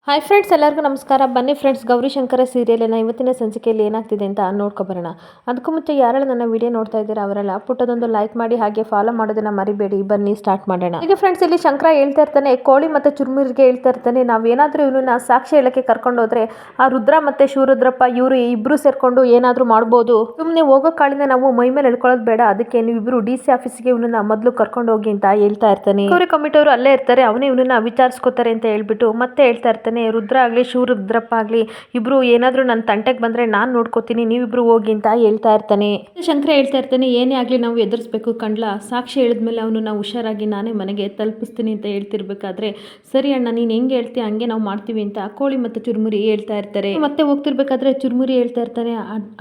Hi friends, ಎಲ್ಲರಿಗೂ ನಮಸ್ಕಾರ. ಬನ್ನಿ ಫ್ರೆಂಡ್ಸ್, ಗೌರಿಶಂಕರ ಸೀರಿಯಲಿನ ಇವತ್ತಿನ ಸಂಚಿಕೆಯಲ್ಲಿ ಏನಾಗ್ತಿದೆ ಅಂತ ನೋಡ್ಕೊಬರೋಣ. ಅದಕ್ಕೂ ಮುಂಚೆ ಯಾರೆಲ್ಲ ನನ್ನ ವಿಡಿಯೋ ನೋಡ್ತಾ ಇದ್ದೀರಾ ಅವರೆಲ್ಲ ಪುಟ್ಟದೊಂದು ಲೈಕ್ ಮಾಡಿ, ಹಾಗೆ ಫಾಲೋ ಮಾಡೋದನ್ನ ಮರಿಬೇಡಿ. ಬನ್ನಿ ಸ್ಟಾರ್ಟ್ ಮಾಡೋಣ. ಈಗ ಫ್ರೆಂಡ್ಸ್, ಇಲ್ಲಿ ಶಂಕರ ಹೇಳ್ತಾ ಇರ್ತಾನೆ, ಕೋಳಿ ಮತ್ತೆ ಚುರುಮುರಿಗೆ ಹೇಳ್ತಾ ಇರ್ತಾನೆ, ನಾವೇನಾದ್ರೂ ಇವನನ್ನ ಸಾಕ್ಷಿ ಹೇಳಕ್ಕೆ ಕರ್ಕೊಂಡು ಹೋದ್ರೆ ಆ ರುದ್ರ ಮತ್ತೆ ಶಿವರುದ್ರಪ್ಪ ಇವರು ಇಬ್ರು ಸೇರ್ಕೊಂಡು ಏನಾದ್ರೂ ಮಾಡ್ಬೋದು. ಸುಮ್ಮನೆ ಹೋಗೋ ಕಾಳಿನ ನಾವು ಮೈ ಮೇಲೆ ಎಳ್ಕೊಳ್ಳೋದು ಬೇಡ, ಅದಕ್ಕೆ ನೀವಿಬ್ರು DC ಆಫೀಸ್ಗೆ ಇವನನ್ನ ಮೊದಲು ಕರ್ಕೊಂಡು ಹೋಗಿ ಅಂತ ಹೇಳ್ತಾ ಇರ್ತಾನೆ. ಗೌರಿ ಕಮಿಟಿ ಅವರು ಅಲ್ಲೇ ಇರ್ತಾರೆ, ಅವನೇ ಇವನನ್ನ ವಿಚಾರಿಸ್ಕೋತಾರೆ ಅಂತ ಹೇಳ್ಬಿಟ್ಟು ಮತ್ತೆ ಹೇಳ್ತಾ ಇರ್ತಾನೆ, ರುದ್ರ ಆಗ್ಲಿ ಶಿವರುದ್ರಪ್ಪ ಆಗ್ಲಿ ಇಬ್ರು ಏನಾದ್ರೂ ನನ್ನ ತಂಟೆಗೆ ಬಂದ್ರೆ ನಾನು ನೋಡ್ಕೋತೀನಿ, ನೀವಿಬ್ರು ಹೋಗಿ ಅಂತ ಹೇಳ್ತಾ ಇರ್ತಾನೆ. ಶಂಕರ ಹೇಳ್ತಾ ಇರ್ತಾನೆ, ಏನೇ ಆಗ್ಲಿ ನಾವು ಎದುರಿಸ್ಬೇಕು ಕಣ್ಲಾ, ಸಾಕ್ಷಿ ಹೇಳಿದ್ಮೇಲೆ ಅವನು ನಾವು ಹುಷಾರಾಗಿ ನಾನೇ ಮನೆಗೆ ತಲುಪಿಸ್ತೀನಿ ಅಂತ ಹೇಳ್ತಿರ್ಬೇಕಾದ್ರೆ, ಸರಿ ಅಣ್ಣ ನೀನ್ ಹೆಂಗೆ ಹೇಳ್ತೀಯ ಹಂಗೆ ನಾವು ಮಾಡ್ತೀವಿ ಅಂತ ಕೋಳಿ ಮತ್ತೆ ಚುರುಮುರಿ ಹೇಳ್ತಾ ಇರ್ತಾರೆ. ಮತ್ತೆ ಹೋಗ್ತಿರ್ಬೇಕಾದ್ರೆ ಚುರುಮುರಿ ಹೇಳ್ತಾ ಇರ್ತಾನೆ,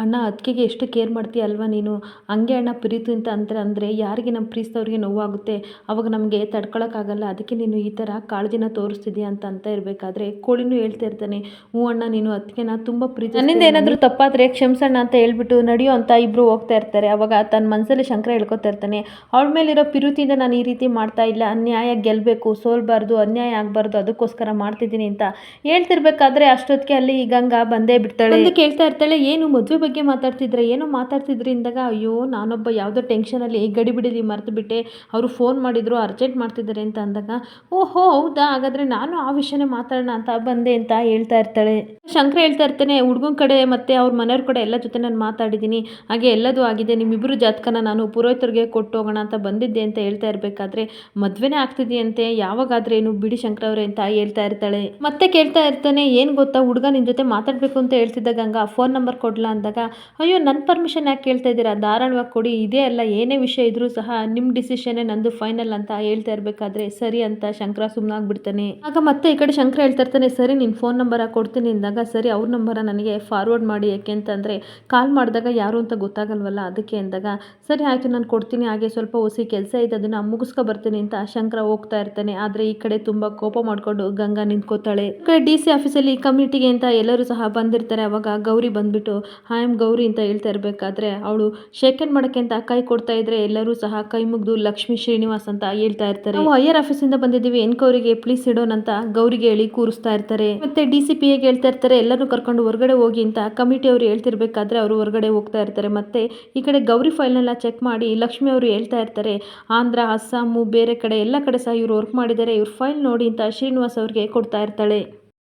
ಅಣ್ಣ ಅದಕ್ಕೆ ಎಷ್ಟು ಕೇರ್ ಮಾಡ್ತೀಯ ಅಲ್ವಾ ನೀನು, ಹಂಗೆ ಅಣ್ಣ ಪ್ರೀತಿ ಅಂತ ಅಂದ್ರೆ ಯಾರಿಗೆ ನಮ್ಮ ಪ್ರೀತಿದವ್ರಿಗೆ ನೋವಾಗುತ್ತೆ ಅವಾಗ ನಮಗೆ ತಡ್ಕೊಳಕ್ಕಾಗಲ್ಲ, ಅದಕ್ಕೆ ನೀನು ಈ ಥರ ಕಾಳಜಿನ ತೋರಿಸ್ತಿದ್ಯಾ ಅಂತ ಇರಬೇಕಾದ್ರೆ ಕೋಳಿನೂ ಹೇಳ್ತಾ ಇರ್ತಾನೆ, ಹ್ಞೂ ಅಣ್ಣ ನೀನು ಅದಕ್ಕೆ ತುಂಬ ಪ್ರೀತಿ, ನನ್ನಿಂದ ಏನಾದರೂ ತಪ್ಪಾದರೆ ಕ್ಷಮಿಸಣ್ಣ ಅಂತ ಹೇಳ್ಬಿಟ್ಟು ನಡೆಯೋ ಅಂತ ಇಬ್ರು ಹೋಗ್ತಾ ಇರ್ತಾರೆ. ಅವಾಗ ತನ್ನ ಮನಸ್ಸಲ್ಲಿ ಶಂಕರ ಹೇಳ್ಕೊತಾ ಇರ್ತಾನೆ, ಅವಳ ಮೇಲಿರೋ ಪ್ರೀತಿಯಿಂದ ನಾನು ಈ ರೀತಿ ಮಾಡ್ತಾ ಇಲ್ಲ, ನ್ಯಾಯ ಗೆಲ್ಲಬೇಕು, ಸೋಲ್ಬಾರ್ದು, ಅನ್ಯಾಯ ಆಗಬಾರ್ದು, ಅದಕ್ಕೋಸ್ಕರ ಮಾಡ್ತಿದ್ದೀನಿ ಅಂತ ಹೇಳ್ತಿರ್ಬೇಕಾದ್ರೆ ಅಷ್ಟೊತ್ತಿಗೆ ಅಲ್ಲಿ ಗಂಗಾ ಬಂದೇ ಬಿಡ್ತಾಳೆ. ಕೇಳ್ತಾ ಇರ್ತಾಳೆ, ಏನು ಮದುವೆ ಬಗ್ಗೆ ಮಾತಾಡ್ತಿದ್ರೆ, ಏನೋ ಮಾತಾಡ್ತಿದ್ರಿ ಅಂದಾಗ, ಅಯ್ಯೋ ನಾನೊಬ್ಬ ಯಾವುದೋ ಟೆನ್ಷನಲ್ಲಿ ಗಡಿಬಿಡಿಲಿ ಮರೆತು ಬಿಟ್ಟೆ, ಅವರು ಫೋನ್ ಮಾಡಿದ್ರು ಅರ್ಜೆಂಟ್ ಮಾಡ್ತಿದ್ದಾರೆ ಅಂತ ಅಂದಾಗ, ಓಹೋ ಹೌದಾ, ಹಾಗಾದ್ರೆ ನಾನು ಆ ವಿಷಯನೇ ಮಾತಾಡೋಣ ಅಂತ ಬಂದೆ ಅಂತ ಹೇಳ್ತಾ ಇರ್ತಾಳೆ. ಶಂಕರ ಹೇಳ್ತಾ ಇರ್ತಾನೆ, ಹುಡುಗನ ಕಡೆ ಮತ್ತೆ ಅವ್ರ ಮನೆಯವ್ರ ಕಡೆ ಎಲ್ಲ ಜೊತೆ ನಾನು ಮಾತಾಡಿದ್ದೀನಿ, ಹಾಗೆ ಎಲ್ಲದೂ ಆಗಿದೆ, ನಿಮ್ಮಿಬ್ಬರು ಜಾತಕನ ನಾನು ಪುರೋಹಿತರಿಗೆ ಕೊಟ್ಟು ಹೋಗೋಣ ಅಂತ ಬಂದಿದ್ದೆ ಅಂತ ಹೇಳ್ತಾ ಇರಬೇಕಾದ್ರೆ, ಮದ್ವೆನೇ ಆಗ್ತಿದೆಯಂತೆ, ಯಾವಾಗಾದ್ರೆ ಏನು ಬಿಡಿ ಶಂಕರ ಅವರೇ ಅಂತ ಹೇಳ್ತಾ ಇರ್ತಾಳೆ. ಮತ್ತೆ ಕೇಳ್ತಾ ಇರ್ತಾನೆ, ಏನು ಗೊತ್ತಾ ಹುಡುಗ ನಿನ್ನ ಜೊತೆ ಮಾತಾಡಬೇಕು ಅಂತ ಹೇಳ್ತಿದ್ದ ಗಂಗಾ, ಫೋನ್ ನಂಬರ್ ಕೊಡ್ಲಾ ಅಂದಾಗ, ಅಯ್ಯೋ ನನ್ನ ಪರ್ಮಿಷನ್ ಯಾಕೆ ಕೇಳ್ತಾ ಇದ್ದೀರಾ, ಧಾರಾಳವಾಗಿ ಕೊಡಿ, ಇದೇ ಅಲ್ಲ ಏನೇ ವಿಷಯ ಇದ್ರೂ ಸಹ ನಿಮ್ಮ ಡಿಸಿಷನ್ನೇ ನಂದು ಫೈನಲ್ ಅಂತ ಹೇಳ್ತಾ ಇರಬೇಕಾದ್ರೆ, ಸರಿ ಅಂತ ಶಂಕರ ಸುಮ್ಮನಾಗ್ಬಿಡ್ತಾನೆ. ಆಗ ಮತ್ತೆ ಈ ಕಡೆ ಶಂಕರ ಹೇಳ್ತಾ ಇರ್ತಾನೆ, ಸರಿ ನಿನ್ನ ಫೋನ್ ನಂಬರ ಕೊಡ್ತೀನಿ ಅಂದಾಗ, ಸರಿ ಅವ್ರ ನಂಬರ ನನಗೆ ಫಾರ್ವರ್ಡ್ ಮಾಡಿ, ಯಾಕೆ ಅಂತಂದರೆ ಕಾಲ್ ಮಾಡಿದಾಗ ಯಾರು ಅಂತ ಗೊತ್ತಾಗಲ್ವಲ್ಲ ಅದಕ್ಕೆ ಅಂದಾಗ, ಸರಿ ಆಯಿತು ನಾನು ಕೊಡ್ತೀನಿ, ಹಾಗೆ ಸ್ವಲ್ಪ ಹೊಸಿ ಕೆಲಸ ಇದೆ ಅದನ್ನು ಮುಗಿಸ್ಕೊ ಬರ್ತೀನಿ ಅಂತ ಶಂಕರ ಹೋಗ್ತಾ ಇರ್ತಾನೆ. ಆದರೆ ಈ ಕಡೆ ತುಂಬ ಕೋಪ ಮಾಡಿಕೊಂಡು ಗಂಗಾ ನಿಂತ್ಕೋತಾಳೆ. ಈ ಕಡೆ DC ಆಫೀಸಲ್ಲಿ ಕಮ್ಯುನಿಟಿಗೆ ಅಂತ ಎಲ್ಲರೂ ಸಹ ಬಂದಿರ್ತಾರೆ. ಅವಾಗ ಗೌರಿ ಬಂದ್ಬಿಟ್ಟು ಐ ಆಮ್ ಗೌರಿ ಅಂತ ಹೇಳ್ತಾ ಇರಬೇಕಾದ್ರೆ, ಅವಳು ಶೇಖಂಡ್ ಮಾಡೋಕ್ಕೆ ಅಂತ ಕೈ ಕೊಡ್ತಾ ಇದ್ರೆ ಎಲ್ಲರೂ ಸಹ ಕೈ ಮುಗಿದು ಲಕ್ಷ್ಮೀ ಶ್ರೀನಿವಾಸ್ ಅಂತ ಹೇಳ್ತಾ ಇರ್ತಾರೆ. ನಾವು ಹೈಯರ್ ಆಫೀಸಿಂದ ಬಂದಿದ್ದೀವಿ, ಎನ್ಕ್ವೈರಿಗೆ ಪ್ಲೀಸ್ ಇಡೋಣ ಅಂತ ಗೌರಿಗೆ ಹೇಳಿ ಕೂರಿಸ್ತಾ ಇರ್ತಾರೆ. ಮತ್ತೆ DCP ಹೇಳ್ತಾ ಇರ್ತಾರೆ, ಎಲ್ಲರೂ ಕರ್ಕೊಂಡು ಹೊರಗಡೆ ಹೋಗಿ ಅಂತ ಕಮಿಟಿ ಅವರು ಹೇಳ್ತಿರ್ಬೇಕಾದ್ರೆ ಅವರು ಹೊರಗಡೆ ಹೋಗ್ತಾ ಇರ್ತಾರೆ. ಮತ್ತೆ ಈ ಕಡೆ ಗೌರಿ ಫೈಲ್ನೆಲ್ಲ ಚೆಕ್ ಮಾಡಿ ಲಕ್ಷ್ಮಿ ಅವರು ಹೇಳ್ತಾ ಇರ್ತಾರೆ, ಆಂಧ್ರ, ಅಸ್ಸಾಮು, ಬೇರೆ ಕಡೆ ಎಲ್ಲ ಕಡೆ ಸಹ ಇವ್ರು ವರ್ಕ್ ಮಾಡಿದ್ದಾರೆ, ಇವ್ರ ಫೈಲ್ ನೋಡಿ ಅಂತ ಶ್ರೀನಿವಾಸ್ ಅವ್ರಿಗೆ ಕೊಡ್ತಾ ಇರ್ತಾಳೆ.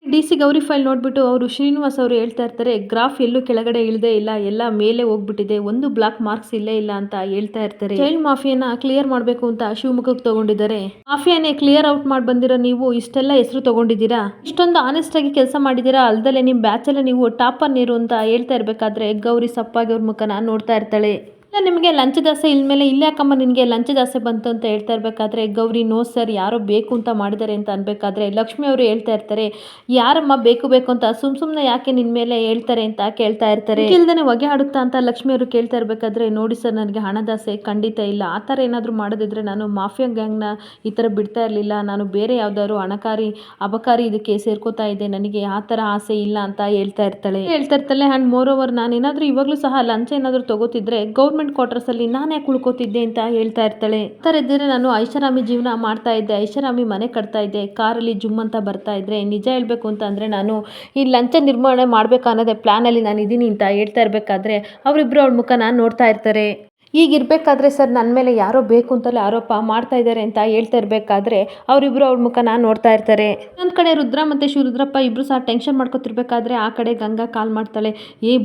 DC ಗೌರಿ ಫೈಲ್ ನೋಡ್ಬಿಟ್ಟು ಅವರು ಶ್ರೀನಿವಾಸ್ ಅವರು ಹೇಳ್ತಾ ಇರ್ತಾರೆ, ಗ್ರಾಫ್ ಎಲ್ಲೂ ಕೆಳಗಡೆ ಇಳದೇ ಇಲ್ಲ, ಎಲ್ಲ ಮೇಲೆ ಹೋಗ್ಬಿಟ್ಟಿದೆ, ಒಂದು ಬ್ಲಾಕ್ ಮಾರ್ಕ್ಸ್ ಇಲ್ಲೇ ಇಲ್ಲ ಅಂತ ಹೇಳ್ತಾ ಇರ್ತಾರೆ. ಚೈಲ್ಡ್ ಮಾಫಿಯಾನ ಕ್ಲಿಯರ್ ಮಾಡಬೇಕು ಅಂತ ಶಿವಮೊಗ್ಗಕ್ಕೆ ತಗೊಂಡಿದ್ದಾರೆ, ಮಾಫಿಯಾನೇ ಕ್ಲಿಯರ್ ಔಟ್ ಮಾಡಿ ಬಂದಿರೋ ನೀವು ಇಷ್ಟೆಲ್ಲ ಹೆಸರು ತಗೊಂಡಿದ್ದೀರಾ, ಇಷ್ಟೊಂದು ಆನೆಸ್ಟ್ ಆಗಿ ಕೆಲಸ ಮಾಡಿದ್ದೀರಾ, ಅಲ್ದಲೆ ನಿಮ್ಮ ಬ್ಯಾಚಲ್ಲಿ ನೀವು ಟಾಪರ್ ನೀರು ಅಂತ ಹೇಳ್ತಾ ಇರಬೇಕಾದ್ರೆ ಗೌರಿ ಸಪ್ಪಾಗಿ ಅವ್ರ ಮುಖನ ನೋಡ್ತಾ ಇರ್ತಾಳೆ. ನಿಮಗೆ ಲಂಚದಾಸೆ ಇಲ್ಮೇಲೆ ಇಲ್ಲ ಯಾಕಮ್ಮ ನಿನಗೆ ಲಂಚದಾಸೆ ಬಂತು ಅಂತ ಹೇಳ್ತಾ ಇರಬೇಕಾದ್ರೆ ಗೌರಿ, ನೋ ಸರ್ ಯಾರೋ ಬೇಕು ಅಂತ ಮಾಡಿದ್ದಾರೆ ಅಂತ ಅನ್ಬೇಕಾದ್ರೆ ಲಕ್ಷ್ಮಿ ಅವರು ಹೇಳ್ತಾ ಇರ್ತಾರೆ, ಯಾರಮ್ಮ ಬೇಕು ಅಂತ ಸುಮ್ಮನೆ ಯಾಕೆ ನಿನ್ನ ಮೇಲೆ ಹೇಳ್ತಾರೆ ಅಂತ ಕೇಳ್ತಾ ಇರ್ತಾರೆ. ಇಲ್ದೇನೆ ಹೊಗೆ ಆಡುತ್ತಾ ಅಂತ ಲಕ್ಷ್ಮಿ ಅವರು ಕೇಳ್ತಾ ಇರಬೇಕಾದ್ರೆ, ನೋಡಿ ಸರ್ ನನಗೆ ಹಣದಾಸೆ ಖಂಡಿತ ಇಲ್ಲ, ಆ ಥರ ಏನಾದರೂ ಮಾಡೋದಿದ್ರೆ ನಾನು ಮಾಫಿಯಾ ಗ್ಯಾಂಗ್ನ ಈ ಥರ ಬಿಡ್ತಾ ಇರಲಿಲ್ಲ, ನಾನು ಬೇರೆ ಯಾವ್ದಾದ್ರು ಅಬಕಾರಿ ಇದಕ್ಕೆ ಸೇರ್ಕೋತಾ ಇದ್ದೆ, ನನಗೆ ಆ ಥರ ಆಸೆ ಇಲ್ಲ ಅಂತ ಹೇಳ್ತಾ ಇರ್ತಾಳೆ. ಆ್ಯಂಡ್ ಮೋರ್ ಓವರ್ ನಾನು ಏನಾದರೂ ಇವಾಗಲೂ ಸಹ ಲಂಚ ಏನಾದರೂ ತಗೋತಿದ್ರೆ ಗೌರ್ಮೆಂಟ್ ಕ್ವಾರ್ಟರ್ಸ್ ಅಲ್ಲಿ ನಾನು ಯಾಕೆ ಉಳ್ಕೋತಿದ್ದೆ ಅಂತ ಹೇಳ್ತಾ ಇರ್ತಾಳೆ. ಥರ ಇದ್ದರೆ ನಾನು ಐಷಾರಾಮಿ ಜೀವನ ಮಾಡ್ತಾ ಇದ್ದೆ, ಐಷಾರಾಮಿ ಮನೆ ಕಟ್ತಾ ಇದ್ದೆ, ಕಾರಲ್ಲಿ ಜುಮ್ ಅಂತ ಬರ್ತಾ ಇದ್ರೆ, ನಿಜ ಹೇಳ್ಬೇಕು ಅಂತ ಅಂದ್ರೆ ನಾನು ಈ ಲಂಚ ನಿರ್ವಹಣೆ ಮಾಡ್ಬೇಕನ್ನೋದೇ ಪ್ಲಾನ್ ಅಲ್ಲಿ ನಾನು ಇದೀನಿ ಅಂತ ಹೇಳ್ತಾ ಇರಬೇಕಾದ್ರೆ ಅವರಿಬ್ರು ಅವಳ ಮುಖನ ನೋಡ್ತಾ ಇರ್ತಾರೆ. ಈಗಿರ್ಬೇಕಾದ್ರೆ ಸರ್ ನನ್ನ ಮೇಲೆ ಯಾರೋ ಬೇಕು ಅಂತಲೇ ಆರೋಪ ಮಾಡ್ತಾ ಇದ್ದಾರೆ ಅಂತ ಹೇಳ್ತಾ ಇರಬೇಕಾದ್ರೆ ಅವರಿಬ್ರು ಅವ್ರ ಮುಖನ ನೋಡ್ತಾ ಇರ್ತಾರೆ. ಇನ್ನೊಂದು ಕಡೆ ರುದ್ರ ಮತ್ತೆ ಶಿವರುದ್ರಪ್ಪ ಇಬ್ರು ಸಹ ಟೆನ್ಷನ್ ಮಾಡ್ಕೊತಿರ್ಬೇಕಾದ್ರೆ ಆ ಕಡೆ ಗಂಗಾ ಕಾಲ್ ಮಾಡ್ತಾಳೆ.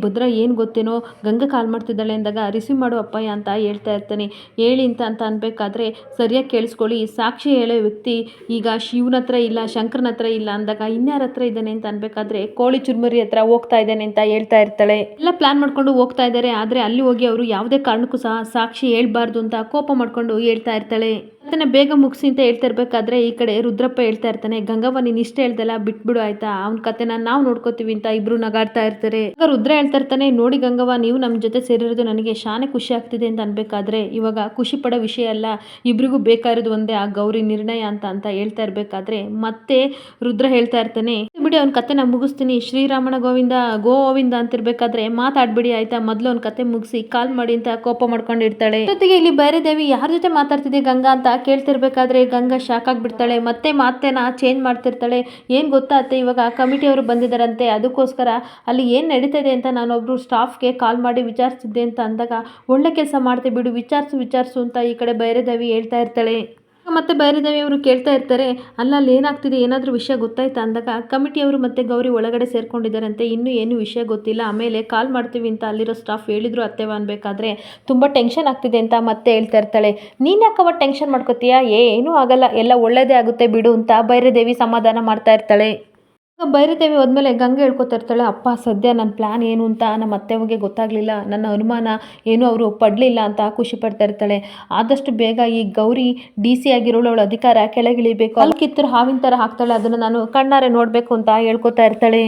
ಭದ್ರ ಏನು ಗೊತ್ತೇನೋ ಗಂಗಾ ಕಾಲ್ ಮಾಡ್ತಿದ್ದಾಳೆ ಅಂದಾಗ ರಿಸೀವ್ ಮಾಡು ಅಪ್ಪಯ್ಯ ಅಂತ ಹೇಳ್ತಾ ಇರ್ತಾನೆ. ಹೇಳಿ ಅಂತ ಅನ್ಬೇಕಾದ್ರೆ ಸರಿಯಾಗಿ ಕೇಳಿಸ್ಕೊಳ್ಳಿ, ಸಾಕ್ಷಿ ಹೇಳೋ ವ್ಯಕ್ತಿ ಈಗ ಶಿವನ ಹತ್ರ ಇಲ್ಲ, ಶಂಕರನ ಹತ್ರ ಇಲ್ಲ ಅಂದಾಗ ಇನ್ಯಾರ ಹತ್ರ ಇದ್ದಾನೆ ಅಂತ ಅನ್ಬೇಕಾದ್ರೆ ಕೋಳಿ ಚುರುಮುರಿ ಹತ್ರ ಹೋಗ್ತಾ ಇದ್ದಾನೆ ಅಂತ ಹೇಳ್ತಾ ಇರ್ತಾಳೆ. ಎಲ್ಲ ಪ್ಲಾನ್ ಮಾಡ್ಕೊಂಡು ಹೋಗ್ತಾ ಇದ್ದಾರೆ, ಆದ್ರೆ ಅಲ್ಲಿ ಹೋಗಿ ಅವರು ಯಾವುದೇ ಕಾರಣಕ್ಕೂ ಸಹ ಸಾಕ್ಷಿ ಹೇಳ್ಬಾರ್ದು ಅಂತ ಕೋಪ ಮಾಡ್ಕೊಂಡು ಹೇಳ್ತಾ ಇರ್ತಾಳೆ. ಅದನ್ನ ಬೇಗ ಮುಗಿಸಿ ಅಂತ ಹೇಳ್ತಾ ಇರ್ಬೇಕಾದ್ರೆ ಈ ಕಡೆ ರುದ್ರಪ್ಪ ಹೇಳ್ತಾ ಇರ್ತಾನೆ, ಗಂಗವ್ವ ನೀನ್ ಇಷ್ಟ ಹೇಳ್ದಲ್ಲ ಬಿಟ್ಬಿಡು ಆಯ್ತಾ, ಅವ್ನ ಕತೆನ ನಾವು ನೋಡ್ಕೋತೀವಿ ಅಂತ ಇಬ್ರು ನಗಾಡ್ತಾ ಇರ್ತಾರೆ. ರುದ್ರ ಹೇಳ್ತಾ ಇರ್ತಾನೆ, ನೋಡಿ ಗಂಗವ್ವ ನೀವು ನಮ್ಮ ಜೊತೆ ಸೇರಿರೋದು ನನಗೆ ಶಾನೆ ಖುಷಿ ಆಗ್ತಿದೆ ಅಂತ ಅನ್ಬೇಕಾದ್ರೆ ಇವಾಗ ಖುಷಿ ಪಡೋ ವಿಷಯ ಅಲ್ಲ, ಇಬ್ರಿಗೂ ಬೇಕಾಗಿರೋದು ಒಂದೇ ಆ ಗೌರಿ ನಿರ್ಣಯ ಅಂತ ಹೇಳ್ತಾ ಇರ್ಬೇಕಾದ್ರೆ ಮತ್ತೆ ರುದ್ರ ಹೇಳ್ತಾ ಇರ್ತಾನೆ, ಬಿಡಿ ಅವ್ನ ಕತೆನ ಮುಗಿಸ್ತೀನಿ, ಶ್ರೀರಾಮನ ಗೋವಿಂದ ಗೋವಿಂದ ಅಂತಿರ್ಬೇಕಾದ್ರೆ ಮಾತಾಡ್ಬಿಡಿ ಆಯ್ತಾ, ಮೊದಲು ಅವ್ನ ಕತೆ ಮುಗಿಸಿ ಕಾಲ್ ಮಾಡಿ ಅಂತ ಕೋಪ ಮಾಡ್ಕೊಂಡಿರ್ತಾಳೆ. ಜೊತೆಗೆ ಇಲ್ಲಿ ಭೈರದೇವಿ ಯಾರ ಜೊತೆ ಮಾತಾಡ್ತಿದ್ದೆ ಗಂಗಾ ಅಂತ ಕೇಳ್ತಿರ್ಬೇಕಾದ್ರೆ ಗಂಗಾ ಶಾಕ್ ಆಗ್ಬಿಡ್ತಾಳೆ. ಮತ್ತೆ ಮಾತೇನ ಚೇಂಜ್ ಮಾಡ್ತಿರ್ತಾಳೆ. ಏನು ಗೊತ್ತಾಗುತ್ತೆ, ಇವಾಗ ಕಮಿಟಿಯವರು ಬಂದಿದ್ದಾರಂತೆ, ಅದಕ್ಕೋಸ್ಕರ ಅಲ್ಲಿ ಏನು ನಡೀತಿದೆ ಅಂತ ನಾನೊಬ್ರು ಸ್ಟಾಫ್ಗೆ ಕಾಲ್ ಮಾಡಿ ವಿಚಾರಿಸಿದ್ದೆ ಅಂತ ಅಂದಾಗ, ಒಳ್ಳೆ ಕೆಲಸ ಮಾಡ್ತೆ ಬಿಡು, ವಿಚಾರಿಸು ಅಂತ ಈ ಕಡೆ ಭೈರದೇವಿ ಹೇಳ್ತಾ ಇರ್ತಾಳೆ. ಮತ್ತೆ ಭೈರದೇವಿ ಅವರು ಕೇಳ್ತಾ ಇರ್ತಾರೆ, ಅಲ್ಲಿ ಏನಾಗ್ತಿದೆ, ಏನಾದರೂ ವಿಷಯ ಗೊತ್ತಾಯ್ತಾ ಅಂದಾಗ ಕಮಿಟಿಯವರು ಮತ್ತೆ ಗೌರಿ ಒಳಗಡೆ ಸೇರ್ಕೊಂಡಿದ್ದಾರಂತೆ, ಇನ್ನೂ ಏನು ವಿಷಯ ಗೊತ್ತಿಲ್ಲ, ಆಮೇಲೆ ಕಾಲ್ ಮಾಡ್ತೀವಿ ಅಂತ ಅಲ್ಲಿರೋ ಸ್ಟಾಫ್ ಹೇಳಿದ್ರು ಅತ್ತೆವ ಅನ್ಬೇಕಾದ್ರೆ ತುಂಬ ಟೆನ್ಷನ್ ಆಗ್ತಿದೆ ಅಂತ ಮತ್ತೆ ಹೇಳ್ತಾ ಇರ್ತಾಳೆ. ನೀನು ಯಾಕವ ಟೆನ್ಷನ್ ಮಾಡ್ಕೋತೀಯಾ, ಏನೂ ಆಗಲ್ಲ, ಎಲ್ಲ ಒಳ್ಳೇದೇ ಆಗುತ್ತೆ ಬಿಡು ಅಂತ ಭೈರದೇವಿ ಸಮಾಧಾನ ಮಾಡ್ತಾ ಇರ್ತಾಳೆ. ಭೈರದೇವಿ ಹೋದ್ಮೇಲೆ ಗಂಗೆ ಹೇಳ್ಕೊತಾ ಇರ್ತಾಳೆ, ಅಪ್ಪ ಸದ್ಯ ನನ್ನ ಪ್ಲ್ಯಾನ್ ಏನು ಅಂತ ನಮ್ಮ ಅತ್ತೆಗೆ ಗೊತ್ತಾಗಲಿಲ್ಲ, ನನ್ನ ಅನುಮಾನ ಏನು ಅವರು ಪಡಲಿಲ್ಲ ಅಂತ ಖುಷಿ ಪಡ್ತಾ ಇರ್ತಾಳೆ. ಆದಷ್ಟು ಬೇಗ ಈ ಗೌರಿ DC ಆಗಿರೋಳು, ಅವಳ ಅಧಿಕಾರ ಕೆಳಗಿಳಿಬೇಕು, ಅಲ್ಲಿ ಕಿತ್ತರು ಹಾವಿನ ಥರ ಹಾಕ್ತಾಳೆ, ಅದನ್ನು ನಾನು ಕಣ್ಣಾರೆ ನೋಡಬೇಕು ಅಂತ ಹೇಳ್ಕೊತಾ ಇರ್ತಾಳೆ.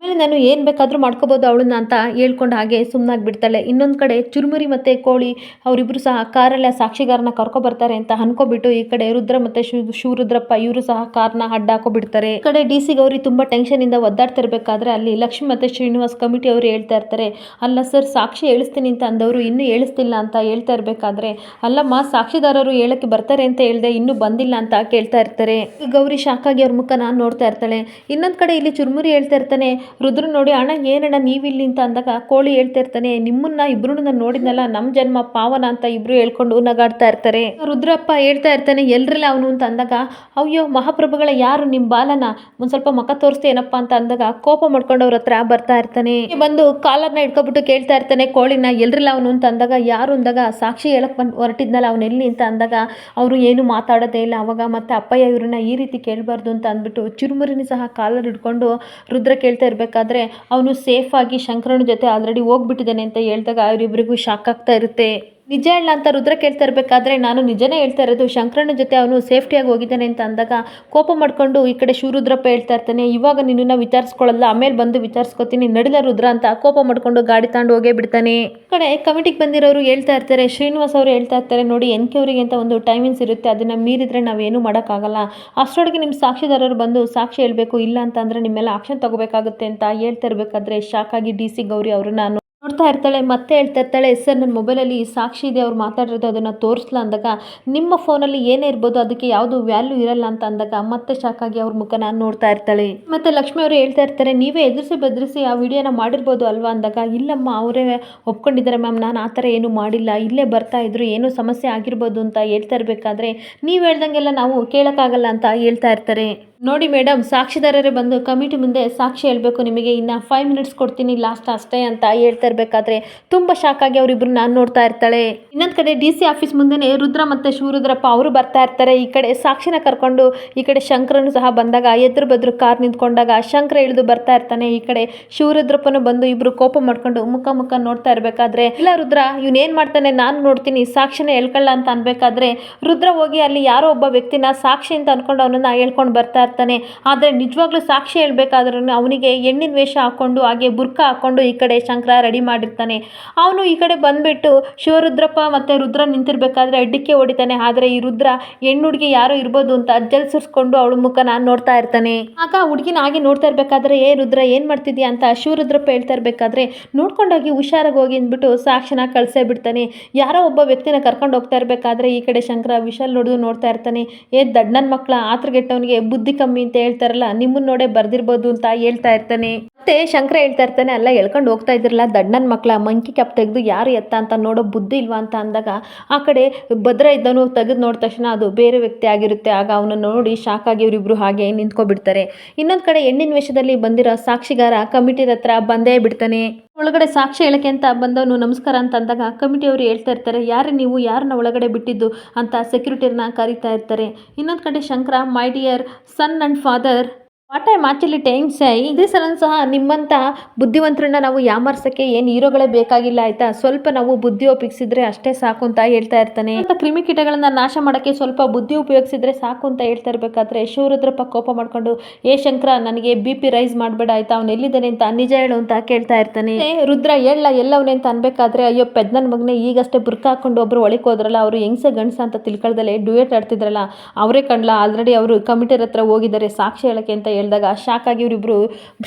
ಆಮೇಲೆ ನಾನು ಏನು ಬೇಕಾದರೂ ಮಾಡ್ಕೋಬೋದು ಅವಳನ್ನ ಅಂತ ಹೇಳ್ಕೊಂಡು ಹಾಗೆ ಸುಮ್ಮನಾಗ್ಬಿಡ್ತಾಳೆ. ಇನ್ನೊಂದು ಕಡೆ ಚುರುಮುರಿ ಮತ್ತು ಕೋಳಿ ಅವರಿಬ್ಬರು ಸಹ ಕಾರಲ್ಲೇ ಸಾಕ್ಷಿಗಾರನ ಕರ್ಕೊಬರ್ತಾರೆ ಅಂತ ಅನ್ಕೋಬಿಟ್ಟು ಈ ಕಡೆ ರುದ್ರ ಮತ್ತು ಶಿವರುದ್ರಪ್ಪ ಇವರು ಸಹ ಕಾರ್ನ ಅಡ್ಡ ಹಾಕೋಬಿಡ್ತಾರೆ. ಈ ಕಡೆ DC ಗೌರಿ ತುಂಬ ಟೆನ್ಷನಿಂದ ಒದ್ದಾಡ್ತಿರ್ಬೇಕಾದ್ರೆ ಅಲ್ಲಿ ಲಕ್ಷ್ಮಿ ಮತ್ತು ಶ್ರೀನಿವಾಸ್ ಕಮಿಟಿ ಅವರು ಹೇಳ್ತಾ ಇರ್ತಾರೆ, ಅಲ್ಲ ಸರ್ ಸಾಕ್ಷಿ ಹೇಳಿಸ್ತೀನಿ ಅಂತ ಅಂದವರು ಇನ್ನೂ ಹೇಳಿಸ್ತಿಲ್ಲ ಅಂತ ಹೇಳ್ತಾ ಇರಬೇಕಾದ್ರೆ, ಅಲ್ಲಮ್ಮ ಸಾಕ್ಷಿದಾರರು ಹೇಳಕ್ಕೆ ಬರ್ತಾರೆ ಅಂತ ಹೇಳ್ದೆ ಇನ್ನೂ ಬಂದಿಲ್ಲ ಅಂತ ಕೇಳ್ತಾ ಇರ್ತಾರೆ. ಗೌರಿ ಶಾಕಾಗಿ ಅವ್ರ ಮುಖನ ನೋಡ್ತಾ ಇರ್ತಾಳೆ. ಇನ್ನೊಂದು ಕಡೆ ಇಲ್ಲಿ ಚುರುಮುರಿ ಹೇಳ್ತಾ ಇರ್ತಾನೆ, ರುದ್ರ ನೋಡಿ, ಅಣ್ಣ ಏನಣ್ಣ ನೀವಿಲ್ಲಿ ಅಂತ ಅಂದಾಗ ಕೋಳಿ ಹೇಳ್ತಾ ಇರ್ತಾನೆ, ನಿಮ್ಮನ್ನ ಇಬ್ರು ನಾನು ನೋಡಿದ್ನಲ್ಲ, ನಮ್ಮ ಜನ್ಮ ಪಾವನ ಅಂತ ಇಬ್ರು ಹೇಳ್ಕೊಂಡು ನಗಾಡ್ತಾ ಇರ್ತಾರೆ. ರುದ್ರಪ್ಪ ಹೇಳ್ತಾ ಇರ್ತಾನೆ, ಎಲ್ರಿಲ್ಲ ಅವನು ಅಂತ ಅಂದಾಗ, ಅಯ್ಯೋ ಮಹಾಪ್ರಭುಗಳ ಯಾರು ನಿಮ್ಮ ಬಾಲನ ಒಂದು ಸ್ವಲ್ಪ ಮಖ ತೋರಿಸ್ತೇನಪ್ಪ ಅಂತ ಅಂದಾಗ ಕೋಪ ಮಾಡ್ಕೊಂಡು ಅವ್ರ ಹತ್ರ ಬರ್ತಾ ಇರ್ತಾನೆ. ಬಂದು ಕಾಲರ್ನ ಇಟ್ಕೊಬಿಟ್ಟು ಕೇಳ್ತಾ ಇರ್ತಾನೆ ಕೋಳಿನ, ಎಲ್ರಿಲ್ಲ ಅವನು ಅಂತ ಅಂದಾಗ ಯಾರು ಅಂದಾಗ ಸಾಕ್ಷಿ ಹೇಳಕ್ ಹೊರಟಿದ್ನಲ್ಲ ಅವನು ಎಲ್ಲಿ ಅಂತ ಅಂದಾಗ ಅವರು ಏನು ಮಾತಾಡೋದೇ ಇಲ್ಲ. ಅವಾಗ ಮತ್ತೆ ಅಪ್ಪಯ್ಯ ಇವ್ರನ್ನ ಈ ರೀತಿ ಕೇಳಬಾರ್ದು ಅಂತ ಅಂದ್ಬಿಟ್ಟು ಚುರುಮುರಿನ ಸಹ ಕಾಲರ್ ಹಿಡ್ಕೊಂಡು ರುದ್ರ ಕೇಳ್ತಾ ಇರಬೇಕಾದ್ರೆ ಅವನು ಸೇಫ್ ಆಗಿ ಶಂಕರನ ಜೊತೆ ಆಲ್ರೆಡಿ ಹೋಗ್ಬಿಟ್ಟಿದ್ದಾನೆ ಅಂತ ಹೇಳಿದಾಗ ಅವರಿಬ್ಬರಿಗೂ ಶಾಕ್ ಆಗ್ತಾ ಇರುತ್ತೆ. ನಿಜ ಹೇಳ ಅಂತ ರುದ್ರ ಕೇಳ್ತಾ ಇರಬೇಕಾದ್ರೆ, ನಾನು ನಿಜನೇ ಹೇಳ್ತಾ ಇರೋದು, ಶಂಕರನ ಜೊತೆ ಅವನು ಸೇಫ್ಟಿಯಾಗಿ ಹೋಗಿದ್ದಾನೆ ಅಂತ ಅಂದಾಗ ಕೋಪ ಮಾಡ್ಕೊಂಡು ಈ ಕಡೆ ಶಿವರುದ್ರಪ್ಪ ಹೇಳ್ತಾ ಇರ್ತಾನೆ, ಇವಾಗ ನಿನ್ನನ್ನು ವಿಚಾರಿಸ್ಕೊಳ್ಳಲ್ಲ, ಆಮೇಲೆ ಬಂದು ವಿಚಾರಿಸ್ಕೊತೀನಿ ನಡಿಲ ರುದ್ರ ಅಂತ ಕೋಪ ಮಾಡ್ಕೊಂಡು ಗಾಡಿ ತಗೊಂಡು ಹೋಗೇ ಬಿಡ್ತಾನೆ. ಈ ಕಡೆ ಕಮಿಟಿಗೆ ಬಂದಿರೋರು ಹೇಳ್ತಾ ಇರ್ತಾರೆ, ಶ್ರೀನಿವಾಸ್ ಅವರು ಹೇಳ್ತಾ ಇರ್ತಾರೆ, ನೋಡಿ ಎನ್ಕ್ವೈರಿಗೆ ಅಂತ ಒಂದು ಟೈಮಿಂಗ್ಸ್ ಇರುತ್ತೆ, ಅದನ್ನು ಮೀರಿದ್ರೆ ನಾವೇನು ಮಾಡೋಕ್ಕಾಗಲ್ಲ, ಅಷ್ಟರೊಳಗೆ ನಿಮ್ಮ ಸಾಕ್ಷಿದಾರರು ಬಂದು ಸಾಕ್ಷಿ ಹೇಳಬೇಕು, ಇಲ್ಲ ಅಂತ ಅಂದರೆ ನಿಮ್ಮೆಲ್ಲ ಆಕ್ಷನ್ ತಗೋಬೇಕಾಗುತ್ತೆ ಅಂತ ಹೇಳ್ತಾ ಇರಬೇಕಾದ್ರೆ ಶಾಕ್ ಆಗಿ DC ಗೌರಿ ಅವ್ರನ್ನ ನೋಡ್ತಾ ಇರ್ತಾಳೆ. ಮತ್ತೆ ಹೇಳ್ತಾ ಇರ್ತಾಳೆ, ಸರ್ ನನ್ನ ಮೊಬೈಲಲ್ಲಿ ಸಾಕ್ಷಿ ಇದೆ, ಅವ್ರು ಮಾತಾಡಿರೋದು, ಅದನ್ನು ತೋರಿಸ್ಲಾ ಅಂದಾಗ ನಿಮ್ಮ ಫೋನಲ್ಲಿ ಏನೇ ಇರ್ಬೋದು ಅದಕ್ಕೆ ಯಾವುದು ವ್ಯಾಲ್ಯೂ ಇರಲ್ಲ ಅಂತ ಅಂದಾಗ ಮತ್ತೆ ಶಾಕಾಗಿ ಅವ್ರ ಮುಖನ ನೋಡ್ತಾ ಇರ್ತಾಳೆ. ಮತ್ತೆ ಲಕ್ಷ್ಮಿ ಅವರು ಹೇಳ್ತಾ ಇರ್ತಾರೆ, ನೀವೇ ಬೆದರಿಸಿ ಆ ವಿಡಿಯೋನ ಮಾಡಿರ್ಬೋದು ಅಲ್ವಾ ಅಂದಾಗ, ಇಲ್ಲಮ್ಮ ಅವರೇ ಒಪ್ಕೊಂಡಿದ್ದಾರೆ ಮ್ಯಾಮ್, ನಾನು ಆ ಥರ ಏನೂ ಮಾಡಿಲ್ಲ, ಇಲ್ಲೇ ಬರ್ತಾ ಇದ್ರು, ಏನೋ ಸಮಸ್ಯೆ ಆಗಿರ್ಬೋದು ಅಂತ ಹೇಳ್ತಾ ಇರಬೇಕಾದ್ರೆ ನೀವು ಹೇಳ್ದಂಗೆಲ್ಲ ನಾವು ಕೇಳೋಕ್ಕಾಗಲ್ಲ ಅಂತ ಹೇಳ್ತಾ ಇರ್ತಾರೆ. ನೋಡಿ ಮೇಡಮ್, ಸಾಕ್ಷಿದಾರರೇ ಬಂದು ಕಮಿಟಿ ಮುಂದೆ ಸಾಕ್ಷಿ ಹೇಳಬೇಕು, ನಿಮಗೆ ಇನ್ನು 5 ಮಿನಿಟ್ಸ್ ಕೊಡ್ತೀನಿ ಲಾಸ್ಟ್ ಅಷ್ಟೇ ಅಂತ ಹೇಳ್ತಾ ಇರಬೇಕಾದ್ರೆ ತುಂಬ ಶಾಕಾಗಿ ಅವರಿಬ್ರು ನಾನು ನೋಡ್ತಾ ಇರ್ತಾಳೆ. ಇನ್ನೊಂದು ಕಡೆ DC ಆಫೀಸ್ ಮುಂದೆ ರುದ್ರ ಮತ್ತು ಶಿವರುದ್ರಪ್ಪ ಅವರು ಬರ್ತಾ ಇರ್ತಾರೆ. ಈ ಕಡೆ ಸಾಕ್ಷಿನ ಕರ್ಕೊಂಡು ಈ ಕಡೆ ಶಂಕರನು ಸಹ ಬಂದಾಗ ಎದುರು ಬದ್ರು ಕಾರ್ ನಿಂತ್ಕೊಂಡಾಗ ಶಂಕರ ಇಳಿದು ಬರ್ತಾ ಇರ್ತಾನೆ. ಈ ಕಡೆ ಶಿವರುದ್ರಪ್ಪನು ಬಂದು ಇಬ್ರು ಕೋಪ ಮಾಡ್ಕೊಂಡು ಮುಖ ನೋಡ್ತಾ ಇರಬೇಕಾದ್ರೆ, ಇಲ್ಲ ರುದ್ರ ಇವನೇನು ಮಾಡ್ತಾನೆ ನಾನು ನೋಡ್ತೀನಿ, ಸಾಕ್ಷಿನ ಹೇಳ್ಕೊಳ್ಳ ಅಂತ ಅನ್ಬೇಕಾದ್ರೆ ರುದ್ರ ಹೋಗಿ ಅಲ್ಲಿ ಯಾರೋ ಒಬ್ಬ ವ್ಯಕ್ತಿನ ಸಾಕ್ಷಿ ಅಂತ ಅನ್ಕೊಂಡು ಅವನನ್ನ ಹೇಳ್ಕೊಂಡು ಬರ್ತಾ ಇರ್ತಾನೆ. ಆದರೆ ನಿಜವಾಗ್ಲೂ ಸಾಕ್ಷಿ ಹೇಳ್ಬೇಕಾದ್ರೂ ಅವನಿಗೆ ಹೆಣ್ಣಿನ ವೇಷ ಹಾಕೊಂಡು ಹಾಗೆ ಬುರ್ಕ ಹಾಕೊಂಡು ಈ ಕಡೆ ಶಂಕರ ರೆಡಿ ಮಾಡಿರ್ತಾನೆ. ಅವನು ಈ ಕಡೆ ಬಂದ್ಬಿಟ್ಟು ಶಿವರುದ್ರಪ್ಪ ಮತ್ತು ರುದ್ರ ನಿಂತಿರ್ಬೇಕಾದ್ರೆ ಅಡ್ಡಿಕ್ಕೆ ಹೊಡಿತಾನೆ. ಆದರೆ ಈ ರುದ್ರ ಹೆಣ್ಣು ಹುಡುಗಿ ಯಾರೋ ಇರ್ಬೋದು ಅಂತ ಜಲ್ಸಿಸ್ಕೊಂಡು ಅವಳ ಮುಖನ ನೋಡ್ತಾ ಇರ್ತಾನೆ. ಆಗ ಹುಡುಗಿನ ಹಾಗೆ ನೋಡ್ತಾ ಇರಬೇಕಾದ್ರೆ, ಏ ರುದ್ರ ಏನು ಮಾಡ್ತಿದ್ಯಾ ಅಂತ ಶಿವರುದ್ರಪ್ಪ ಹೇಳ್ತಾ ಇರಬೇಕಾದ್ರೆ, ನೋಡ್ಕೊಂಡೋಗಿ ಹುಷಾರಾಗಿ ಹೋಗಿ ಅಂದ್ಬಿಟ್ಟು ಸಾಕ್ಷಿನ ಕಳಿಸೇ ಬಿಡ್ತಾನೆ. ಯಾರೋ ಒಬ್ಬ ವ್ಯಕ್ತಿನ ಕರ್ಕೊಂಡು ಹೋಗ್ತಾ ಇರಬೇಕಾದ್ರೆ ಈ ಕಡೆ ಶಂಕರ ವಿಶಾಲ್ ನೋಡಿದು ನೋಡ್ತಾ ಇರ್ತಾನೆ. ಏ ದಡ್ಡನ ಮಕ್ಕಳ, ಆತ್ರಗೆಟ್ಟವನಿಗೆ ಬುದ್ಧಿ ಕಮ್ಮಿ ಅಂತ ಹೇಳ್ತಾರಲ್ಲ, ನಿಮ್ಮನ್ನ ನೋಡೇ ಬರ್ದಿರ್ಬೋದು ಅಂತ ಹೇಳ್ತಾ ಇರ್ತಾನೆ. ಮತ್ತೆ ಶಂಕರ ಹೇಳ್ತಾ ಇರ್ತಾನೆ, ಅಲ್ಲ ಹೇಳ್ಕೊಂಡು ಹೋಗ್ತಾ ಇದ್ರಲ್ಲ ದಡ್ಡನ ಮಕ್ಕಳ, ಮಂಕಿ ಕ್ಯಾಪ್ ತೆಗೆದು ಯಾರು ಎತ್ತ ಅಂತ ನೋಡೋ ಬುದ್ಧಿ ಇಲ್ವಾ ಅಂತ ಅಂದಾಗ ಆ ಕಡೆ ಭದ್ರ ಇದ್ದವನು ತೆಗೆದು ನೋಡಿದ ತಕ್ಷಣ ಅದು ಬೇರೆ ವ್ಯಕ್ತಿ ಆಗಿರುತ್ತೆ. ಆಗ ಅವನನ್ನು ನೋಡಿ ಶಾಕ್ ಆಗಿ ಇವರಿಬ್ರು ಹಾಗೆ ನಿಂತ್ಕೊಬಿಡ್ತಾರೆ. ಇನ್ನೊಂದು ಕಡೆ ಹೆಣ್ಣಿನ ವೇಷದಲ್ಲಿ ಬಂದಿರೋ ಸಾಕ್ಷಿಗಾರ ಕಮಿಟಿ ಹತ್ರ ಬಂದೇ ಬಿಡ್ತಾನೆ. ಒಳಗಡೆ ಸಾಕ್ಷಿ ಹೇಳಕ್ಕೆ ಅಂತ ಬಂದವನು ನಮಸ್ಕಾರ ಅಂತ ಅಂದಾಗ ಕಮಿಟಿಯವರು ಹೇಳ್ತಾ ಇರ್ತಾರೆ, ಯಾರೇ ನೀವು, ಯಾರನ್ನ ಒಳಗಡೆ ಬಿಟ್ಟಿದ್ದು ಅಂತ ಸೆಕ್ಯೂರಿಟಿಯರ್ನ ಕರೀತಾ ಇರ್ತಾರೆ. ಇನ್ನೊಂದು ಕಡೆ Shankar, my dear son and father, what I'm actually time ಸೈ, ಇದೇ ಸಲ ಸಹ ನಿಮ್ಮಂಥ ಬುದ್ಧಿವಂತರನ್ನ ನಾವು ಯಾಮರ್ಸಕ್ಕೆ ಏನು ಹೀರೋಗಳೇ ಬೇಕಾಗಿಲ್ಲ ಆಯ್ತಾ, ಸ್ವಲ್ಪ ನಾವು ಬುದ್ಧಿ ಉಪಯೋಗಿಸಿದ್ರೆ ಅಷ್ಟೇ ಸಾಕು ಅಂತ ಹೇಳ್ತಾ ಇರ್ತಾನೆ. ಕ್ರಿಮಿಕೀಟಗಳನ್ನ ನಾಶ ಮಾಡೋಕ್ಕೆ ಸ್ವಲ್ಪ ಬುದ್ಧಿ ಉಪಯೋಗಿಸಿದ್ರೆ ಸಾಕು ಅಂತ ಹೇಳ್ತಾ ಇರಬೇಕಾದ್ರೆ ಶಿವರುದ್ರಪ್ಪ ಕೋಪ ಮಾಡ್ಕೊಂಡು, ಏ ಶಂಕರ ನನಗೆ BP ರೈಸ್ ಮಾಡಬೇಡ ಆಯ್ತಾ, ಅವ್ನು ಎಲ್ಲಿದ್ದಾನೆ ಅಂತ ನಿಜ ಹೇಳು ಅಂತ ಕೇಳ್ತಾ ಇರ್ತಾನೆ. ರುದ್ರ ಎಲ್ಲವನೇ ಅಂತ ಅನ್ಬೇಕಾದ್ರೆ, ಅಯ್ಯೋ ಪೆದ್ದನ ಮಗನೇ, ಈಗಷ್ಟೇ ಬುರ್ಕ ಹಾಕೊಂಡು ಒಬ್ರು ಒಳಗೆ ಹೋದ್ರಲ್ಲ, ಅವರು ಹೆಂಗ್ಸ ಗಂಡ್ಸ ಅಂತ ತಿಳ್ಕೊಳ್ದಲ್ಲೇ ಡ್ಯೂಯೇಟ್ ಆಡ್ತಿದ್ರಲ್ಲ ಅವರೇ ಕಂಡ್ಲ, ಆಲ್ರೆಡಿ ಅವರು ಕಮಿಟಿ ಹತ್ರ ಹೋಗಿದ್ದಾರೆ ಸಾಕ್ಷಿ ಹೇಳಕ್ಕೆ ಅಂತ ಹೇಳಿದಾಗ ಶಾಕ್ ಆಗಿ ಇವರಿಬ್ರು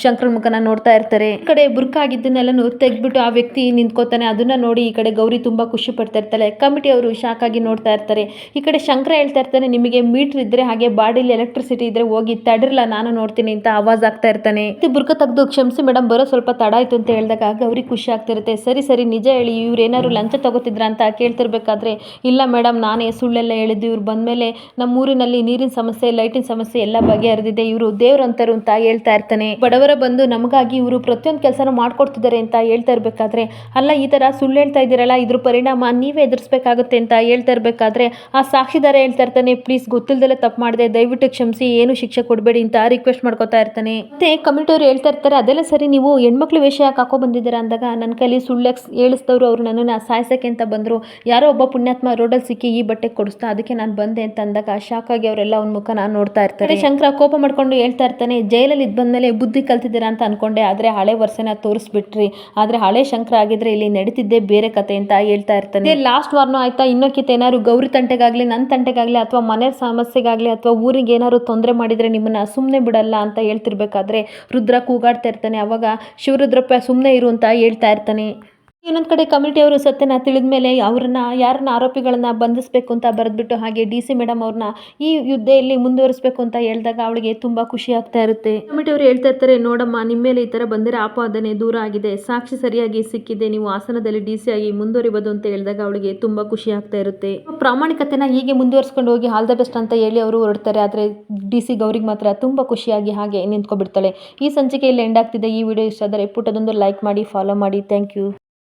ಶಂಕರನ್ ಮುಖನ ನೋಡ್ತಾ ಇರ್ತಾರೆ. ಈ ಕಡೆ ಬುರ್ಕ ಆಗಿದ್ದನ್ನೆಲ್ಲನೂ ತೆಗ್ದ್ಬಿಟ್ಟು ಆ ವ್ಯಕ್ತಿ ನಿಂತ್ಕೋತಾನೆ. ಅದನ್ನ ನೋಡಿ ಈ ಕಡೆ ಗೌರಿ ತುಂಬಾ ಖುಷಿ ಪಡ್ತಾ ಇರ್ತಾಳೆ. ಕಮಿಟಿ ಅವರು ಶಾಕ್ ಆಗಿ ನೋಡ್ತಾ ಇರ್ತಾರೆ. ಈ ಕಡೆ ಶಂಕರ ಹೇಳ್ತಾ ಇರ್ತಾನೆ, ನಿಮಗೆ ಮೀಟರ್ ಇದ್ರೆ ಹಾಗೆ ಬಾಡಿಲಿ ಎಲೆಕ್ಟ್ರಿಸಿಟಿ ಇದ್ರೆ ಹೋಗಿ ತಡಿರಲ್ಲ, ನಾನು ನೋಡ್ತೀನಿ ಅಂತ ಆವಾಜ್ ಆಗ್ತಾ ಇರ್ತಾನೆ. ಬುರ್ಕ ತೆಗೆದು ಕ್ಷಮಿಸಿ ಮೇಡಮ್, ಬರೋ ಸ್ವಲ್ಪ ತಡ ಆಯ್ತು ಅಂತ ಹೇಳಿದಾಗ ಗೌರಿ ಖುಷಿ ಆಗ್ತಿರುತ್ತೆ. ಸರಿ ಸರಿ ನಿಜ ಹೇಳಿ, ಇವ್ರು ಏನಾದ್ರು ಲಂಚ ತಗೋತಿದ್ರ ಅಂತ ಕೇಳ್ತಿರ್ಬೇಕಾದ್ರೆ, ಇಲ್ಲ ಮೇಡಮ್ ನಾನೇ ಸುಳ್ಳೆಲ್ಲ ಹೇಳಿದ್ದು, ಇವ್ರು ಬಂದ್ಮೇಲೆ ನಮ್ಮೂರಿನಲ್ಲಿ ನೀರಿನ ಸಮಸ್ಯೆ ಲೈಟಿನ ಸಮಸ್ಯೆ ಎಲ್ಲ ಬಗೆಹರಿದಿದೆ, ಇವರು ದೇವ್ರಂತರು ಅಂತ ಹೇಳ್ತಾ ಇರ್ತಾನೆ. ಬಡವರ ಬಂದು ನಮಗಾಗಿ ಇವರು ಪ್ರತಿಯೊಂದು ಕೆಲಸನೂ ಮಾಡ್ಕೊಡ್ತಿದ್ದಾರೆ ಅಂತ ಹೇಳ್ತಾ ಇರ್ಬೇಕಾದ್ರೆ, ಅಲ್ಲ ಈ ತರ ಸುಳ್ಳು ಹೇಳ್ತಾ ಇದ್ದೀರಲ್ಲ, ಇದ್ರ ಪರಿಣಾಮ ನೀವೇ ಎದುರಿಸಬೇಕಾಗುತ್ತೆ ಅಂತ ಹೇಳ್ತಾ ಇರ್ಬೇಕಾದ್ರೆ ಆ ಸಾಕ್ಷಿದಾರ ಹೇಳ್ತಾ ಇರ್ತಾನೆ, ಪ್ಲೀಸ್ ಗೊತ್ತಿಲ್ದಲೆ ತಪ್ಪು ಮಾಡಿದೆ, ದಯವಿಟ್ಟು ಕ್ಷಮಿಸಿ, ಏನು ಶಿಕ್ಷೆ ಕೊಡಬೇಡಿ ಅಂತ ರಿಕ್ವೆಸ್ಟ್ ಮಾಡ್ಕೋತಾ ಇರ್ತಾನೆ. ಮತ್ತೆ ಕಮಿಟಿ ಅವ್ರು ಹೇಳ್ತಾ ಇರ್ತಾರೆ, ಅದೆಲ್ಲ ಸರಿ, ನೀವು ಹೆಣ್ಮಕ್ಳು ವೇಷ ಯಾಕೆ ಹಾಕೋ ಬಂದಿದ್ದೀರಾ ಅಂದಾಗ, ನನ್ನ ಕೈಲಿ ಸುಳ್ಳು ಹೇಳಿಸಿದವರು ಅವರು ನನ್ನನ್ನು ಸಾಯಿಸಕ್ಕೆ ಅಂತ ಬಂದರು, ಯಾರೋ ಒಬ್ಬ ಪುಣ್ಯಾತ್ಮ ರೋಡಲ್ಲಿ ಸಿಕ್ಕಿ ಈ ಬಟ್ಟೆ ಕೊಡಿಸ್ತಾ, ಅದಕ್ಕೆ ನಾನು ಬಂದೆ ಅಂತ ಅಂದಾಗ ಶಾಕ್ ಆಗಿ ಅವರೆಲ್ಲ ಅವ್ನ ಮುಖನ ನೋಡ್ತಾ ಇರ್ತಾರೆ. ಶಂಕರ ಕೋಪ ಮಾಡ್ಕೊಂಡು ಹೇಳ್ತಾ ಇರ್ತಾನೆ, ಜೈಲಲ್ಲಿ ಇದ್ ಬಂದ್ಮೇಲೆ ಬುದ್ಧಿ ಕಲ್ತಿದ್ದೀರಾ ಅಂತ ಅನ್ಕೊಂಡೆ, ಆದ್ರೆ ಹಳೆ ವರ್ಷನ ತೋರಿಸ್ಬಿಟ್ರಿ, ಆದ್ರೆ ಹಳೆ ಶಂಕರ ಆಗಿದ್ರೆ ಇಲ್ಲಿ ನಡೀತಿದ್ದೆ ಬೇರೆ ಕತೆ ಅಂತ ಹೇಳ್ತಾ ಇರ್ತಾನೆ. ಲಾಸ್ಟ್ ವಾರ್ನು ಆಯ್ತಾ, ಇನ್ನೊಕ್ಕಿತ ಏನಾದ್ರು ಗೌರಿ ತಂಟೆಗಾಗ್ಲಿ ನನ್ನ ತಂಟೆಗಾಗ್ಲಿ ಅಥವಾ ಮನೆ ಸಮಸ್ಯೆಗಾಗ್ಲಿ ಅಥವಾ ಊರಿಗೆ ಏನಾದ್ರು ತೊಂದರೆ ಮಾಡಿದ್ರೆ ನಿಮ್ಮನ್ನ ಸುಮ್ಮನೆ ಬಿಡಲ್ಲ ಅಂತ ಹೇಳ್ತಿರ್ಬೇಕಾದ್ರೆ ರುದ್ರ ಕೂಗಾಡ್ತಾ ಇರ್ತಾನೆ. ಅವಾಗ ಶಿವರುದ್ರಪ್ಪ ಸುಮ್ಮನೆ ಇರು ಅಂತ ಹೇಳ್ತಾ ಇರ್ತಾನೆ. ಇನ್ನೊಂದು ಕಡೆ ಕಮಿಟಿ ಅವರು ಸತ್ಯನ ತಿಳಿದ ಮೇಲೆ ಯಾರನ್ನ ಆರೋಪಿಗಳನ್ನ ಬಂಧಿಸಬೇಕು ಅಂತ ಬರೆದ್ಬಿಟ್ಟು ಹಾಗೆ DC ಮೇಡಮ್ ಅವ್ರನ್ನ ಈ ಯುದ್ಧದಲ್ಲಿ ಮುಂದುವರಿಸಬೇಕು ಅಂತ ಹೇಳಿದಾಗ ಅವಳಿಗೆ ತುಂಬಾ ಖುಷಿ ಆಗ್ತಾ ಇರುತ್ತೆ. ಕಮಿಟಿ ಅವರು ಹೇಳ್ತಾ ಇರ್ತಾರೆ, ನೋಡಮ್ಮ ನಿಮ್ಮ ಮೇಲೆ ಈ ತರ ಬಂದಿರೋ ಆಪಾದನೆ ದೂರ ಆಗಿದೆ, ಸಾಕ್ಷಿ ಸರಿಯಾಗಿ ಸಿಕ್ಕಿದೆ, ನೀವು ಹಾಸನದಲ್ಲಿ DC ಆಗಿ ಮುಂದುವರಿಬಹುದು ಅಂತ ಹೇಳಿದಾಗ ಅವಳಿಗೆ ತುಂಬಾ ಖುಷಿ ಆಗ್ತಾ ಇರುತ್ತೆ. ಪ್ರಾಮಾಣಿಕತೆನ ಹೀಗೆ ಮುಂದುವರಿಸ್ಕೊಂಡು ಹೋಗಿ ಆಲ್ ದ ಬೆಸ್ಟ್ ಅಂತ ಹೇಳಿ ಅವರು ಹೊರಡ್ತಾರೆ. ಆದ್ರೆ DC ಗೌರಿಗೆ ಮಾತ್ರ ತುಂಬಾ ಖುಷಿಯಾಗಿ ಹಾಗೆ ನಿಂತ್ಕೊಬಿಡ್ತಾಳೆ. ಈ ಸಂಚಿಕೆಯಲ್ಲಿ ಎಂಡ್ ಆಗ್ತಿದೆ. ಈ ವಿಡಿಯೋ ಇಷ್ಟ ಆದರೆ ಪುಟ್ಟದೊಂದು ಲೈಕ್ ಮಾಡಿ, ಫಾಲೋ ಮಾಡಿ. Thank you.